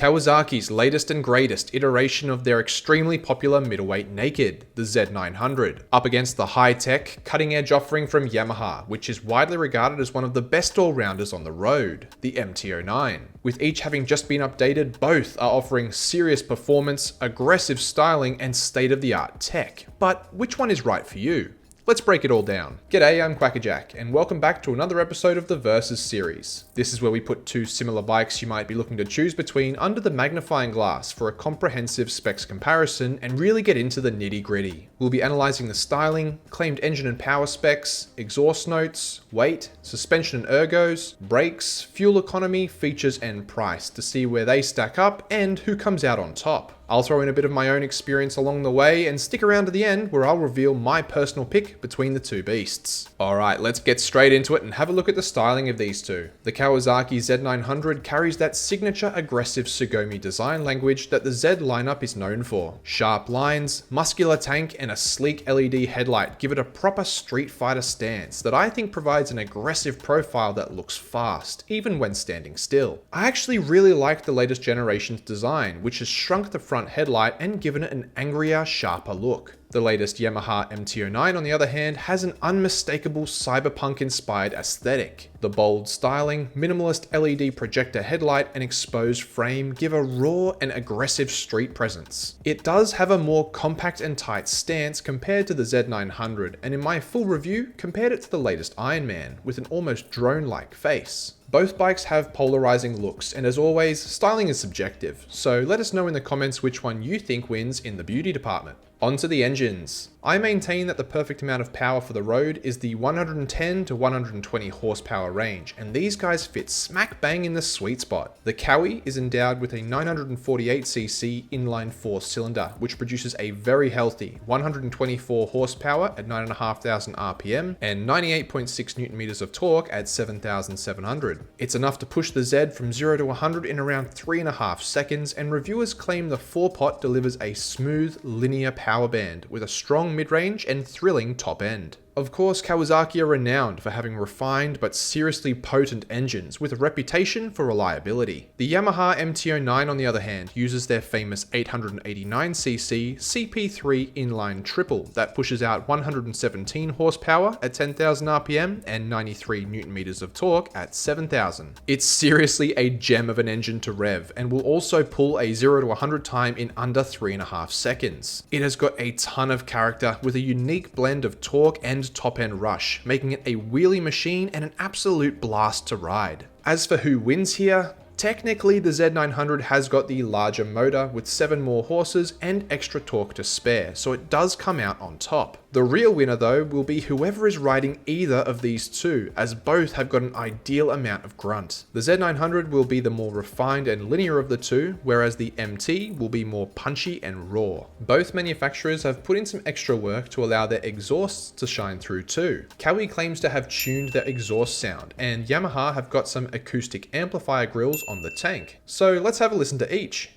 Kawasaki's latest and greatest iteration of their extremely popular middleweight naked, the Z900, up against the high-tech, cutting-edge offering from Yamaha, which is widely regarded as one of the best all-rounders on the road, the MT-09. With each having just been updated, both are offering serious performance, aggressive styling, and state-of-the-art tech. But which one is right for you? Let's break it all down. G'day, I'm Kwackajack, and welcome back to another episode of the Versus series. This is where we put two similar bikes you might be looking to choose between under the magnifying glass for a comprehensive specs comparison and really get into the nitty gritty. We'll be analysing the styling, claimed engine and power specs, exhaust notes, weight, suspension and ergos, brakes, fuel economy, features and price to see where they stack up and who comes out on top. I'll throw in a bit of my own experience along the way and stick around to the end where I'll reveal my personal pick between the two beasts. Alright, let's get straight into it and have a look at the styling of these two. The Kawasaki Z900 carries that signature aggressive Tsugomi design language that the Z lineup is known for. Sharp lines, muscular tank and a sleek LED headlight give it a proper Street Fighter stance that I think provides an aggressive profile that looks fast, even when standing still. I actually really like the latest generation's design, which has shrunk the front headlight and given it an angrier, sharper look. The latest Yamaha MT-09 on the other hand has an unmistakable cyberpunk-inspired aesthetic. The bold styling, minimalist LED projector headlight and exposed frame give a raw and aggressive street presence. It does have a more compact and tight stance compared to the Z900, and in my full review compared it to the latest Iron Man with an almost drone-like face. Both bikes have polarizing looks, and as always, styling is subjective, so let us know in the comments which one you think wins in the beauty department. On to the engines. I maintain that the perfect amount of power for the road is the 110 to 120 horsepower range, and these guys fit smack bang in the sweet spot. The Kawi is endowed with a 948cc inline-4 cylinder, which produces a very healthy 124 horsepower at 9,500 RPM and 98.6 Newton meters of torque at 7,700. It's enough to push the Z from 0 to 100 in around 3.5 seconds, and reviewers claim the 4-pot delivers a smooth, linear power band with a strong mid-range and thrilling top end. Of course, Kawasaki are renowned for having refined but seriously potent engines with a reputation for reliability. The Yamaha MT-09 on the other hand uses their famous 889cc CP3 inline triple that pushes out 117 horsepower at 10,000 RPM and 93 Newton meters of torque at 7,000. It's seriously a gem of an engine to rev and will also pull a 0 to 100 time in under 3.5 seconds. It has got a ton of character with a unique blend of torque and top end rush, making it a wheelie machine and an absolute blast to ride. As for who wins here, technically the Z900 has got the larger motor with 7 more horses and extra torque to spare, so it does come out on top. The real winner though will be whoever is riding either of these two, as both have got an ideal amount of grunt. The Z900 will be the more refined and linear of the two, whereas the MT will be more punchy and raw. Both manufacturers have put in some extra work to allow their exhausts to shine through too. Kawi claims to have tuned their exhaust sound, and Yamaha have got some acoustic amplifier grills on the tank. So let's have a listen to each.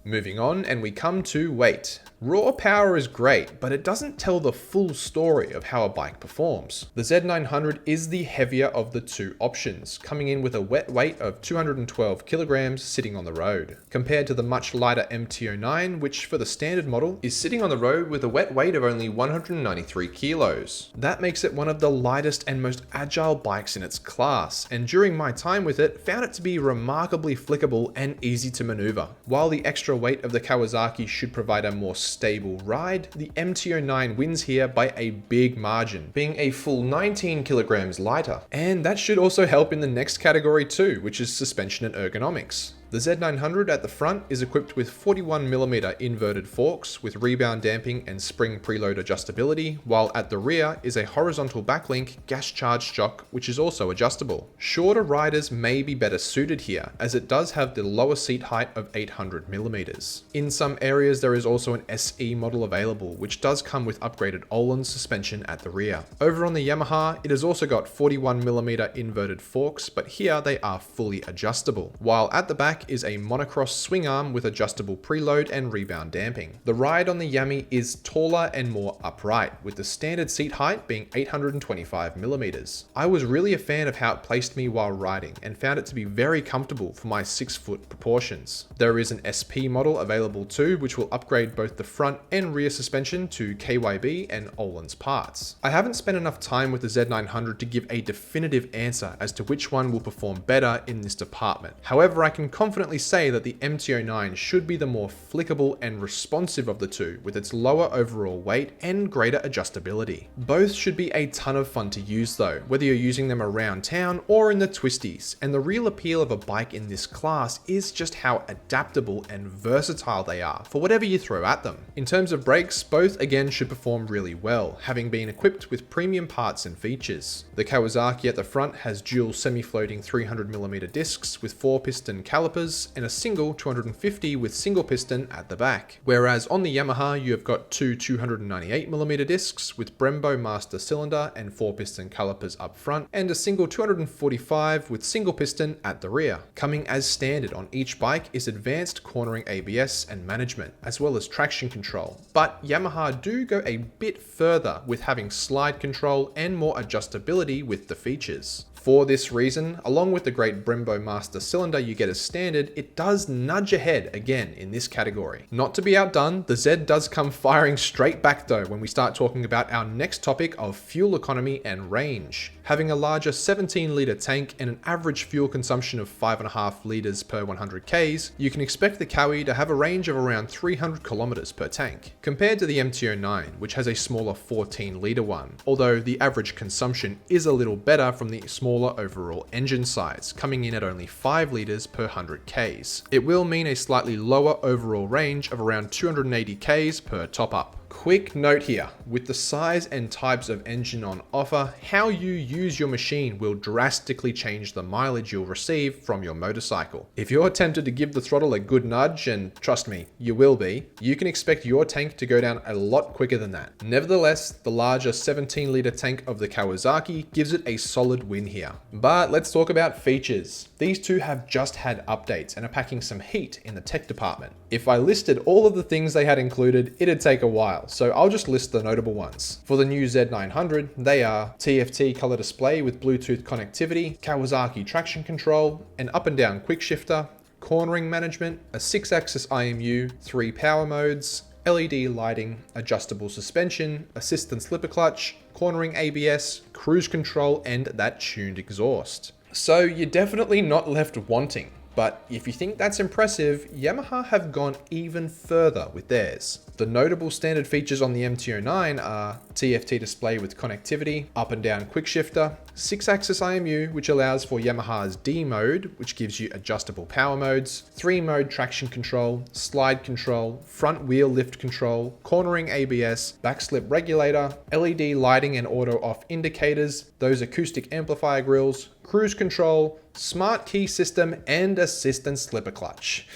Moving on, and we come to weight. Raw power is great, but it doesn't tell the full story of how a bike performs. The Z900 is the heavier of the two options, coming in with a wet weight of 212 kilograms sitting on the road, compared to the much lighter MT-09, which for the standard model is sitting on the road with a wet weight of only 193 kilos. That makes it one of the lightest and most agile bikes in its class, and during my time with it, found it to be remarkably flickable and easy to maneuver. While the extra weight of the Kawasaki should provide a more stable ride, the MT-09 wins here by a big margin, being a full 19 kilograms lighter. And that should also help in the next category too, which is suspension and ergonomics. The Z900 at the front is equipped with 41mm inverted forks with rebound damping and spring preload adjustability, while at the rear is a horizontal backlink gas charged shock which is also adjustable. Shorter riders may be better suited here, as it does have the lower seat height of 800mm. In some areas there is also an SE model available, which does come with upgraded Öhlins suspension at the rear. Over on the Yamaha, it has also got 41mm inverted forks, but here they are fully adjustable, while at the back back is a monocross swing arm with adjustable preload and rebound damping. The ride on the Yami is taller and more upright, with the standard seat height being 825mm. I was really a fan of how it placed me while riding and found it to be very comfortable for my 6-foot proportions. There is an SP model available too, which will upgrade both the front and rear suspension to KYB and Öhlins parts. I haven't spent enough time with the Z900 to give a definitive answer as to which one will perform better in this department. However, I can confidently say that the MT-09 should be the more flickable and responsive of the two, with its lower overall weight and greater adjustability. Both should be a ton of fun to use though, whether you're using them around town or in the twisties, and the real appeal of a bike in this class is just how adaptable and versatile they are for whatever you throw at them. In terms of brakes, both again should perform really well, having been equipped with premium parts and features. The Kawasaki at the front has dual semi-floating 300mm discs with 4-piston calipers and a single 250 with single piston at the back. Whereas on the Yamaha you have got two 298mm discs with Brembo master cylinder and 4-piston calipers up front, and a single 245 with single piston at the rear. Coming as standard on each bike is advanced cornering ABS and management, as well as traction control, but Yamaha do go a bit further with having slide control and more adjustability with the features. For this reason, along with the great Brembo master cylinder you get as standard, it does nudge ahead again in this category. Not to be outdone, the Z does come firing straight back though when we start talking about our next topic of fuel economy and range. Having a larger 17-litre tank and an average fuel consumption of 5.5 litres per 100 Ks, you can expect the Kawi to have a range of around 300 kilometers per tank, compared to the MT-09, which has a smaller 14-litre one, although the average consumption is a little better from the smaller overall engine size, coming in at only 5 litres per 100 Ks. It will mean a slightly lower overall range of around 280 Ks per top-up. Quick note here, with the size and types of engine on offer, how you use your machine will drastically change the mileage you'll receive from your motorcycle. If you're tempted to give the throttle a good nudge, and trust me, you will be, you can expect your tank to go down a lot quicker than that. Nevertheless, the larger 17-litre tank of the Kawasaki gives it a solid win here. But let's talk about features. These two have just had updates and are packing some heat in the tech department. If I listed all of the things they had included, it'd take a while, so I'll just list the notable ones. For the new Z900, they are TFT color display with Bluetooth connectivity, Kawasaki traction control, an up and down quick shifter, cornering management, a 6-axis IMU, 3 power modes, LED lighting, adjustable suspension, assistant slipper clutch, cornering ABS, cruise control, and that tuned exhaust. So you're definitely not left wanting. But if you think that's impressive, Yamaha have gone even further with theirs. The notable standard features on the MT-09 are TFT display with connectivity, up and down quick shifter, 6-axis IMU, which allows for Yamaha's D mode, which gives you adjustable power modes, 3-mode traction control, slide control, front wheel lift control, cornering ABS, backslip regulator, LED lighting and auto off indicators, those acoustic amplifier grills, cruise control, smart key system, and assistant slipper clutch.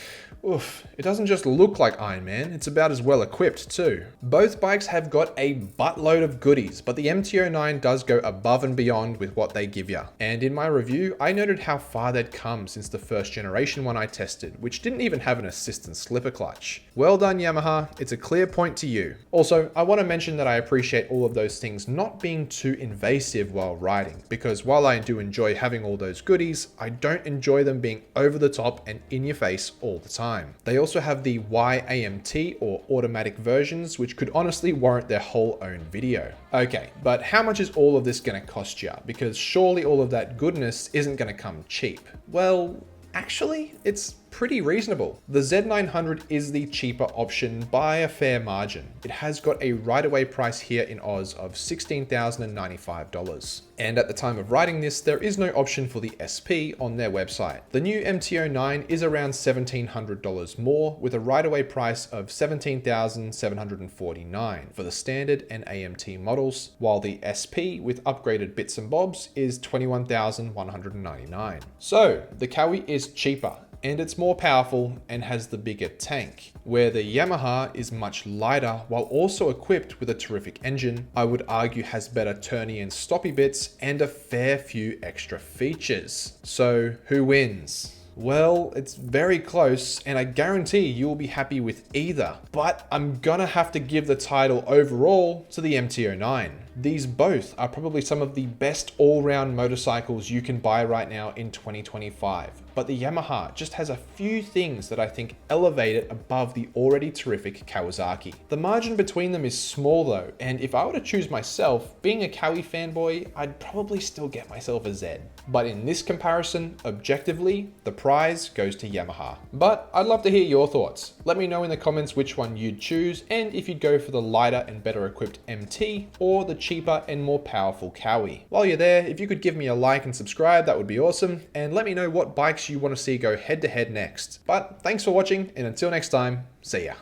Oof, it doesn't just look like Iron Man, it's about as well equipped too. Both bikes have got a buttload of goodies, but the MT-09 does go above and beyond with what they give you. And in my review, I noted how far they'd come since the first generation one I tested, which didn't even have an assistant slipper clutch. Well done Yamaha, it's a clear point to you. Also, I want to mention that I appreciate all of those things not being too invasive while riding, because while I do enjoy having all those goodies, I don't enjoy them being over the top and in your face all the time. They also have the y-amt or automatic versions, which could honestly warrant their whole own video. Okay, but how much is all of this going to cost you? Because surely all of that goodness isn't going to come cheap. Well, actually, it's pretty reasonable. The Z900 is the cheaper option by a fair margin. It has got a right-away price here in Oz of $16,095. And at the time of writing this, there is no option for the SP on their website. The new MT-09 is around $1,700 more, with a right-away price of $17,749 for the standard and AMT models, while the SP with upgraded bits and bobs is $21,199. So the Kawi is cheaper, and it's more powerful and has the bigger tank, where the Yamaha is much lighter while also equipped with a terrific engine. I would argue has better turny and stoppy bits and a fair few extra features. So who wins? Well, it's very close, and I guarantee you will be happy with either. But I'm gonna have to give the title overall to the MT-09. These both are probably some of the best all-round motorcycles you can buy right now in 2025. But the Yamaha just has a few things that I think elevate it above the already terrific Kawasaki. The margin between them is small though, and if I were to choose myself, being a Kawi fanboy, I'd probably still get myself a Z. But in this comparison, objectively, the prize goes to Yamaha. But I'd love to hear your thoughts. Let me know in the comments which one you'd choose, and if you'd go for the lighter and better equipped MT, or the cheaper and more powerful Kawi. While you're there, if you could give me a like and subscribe, that would be awesome, and let me know what bikes you want to see go head to head next. But thanks for watching, and until next time, see ya.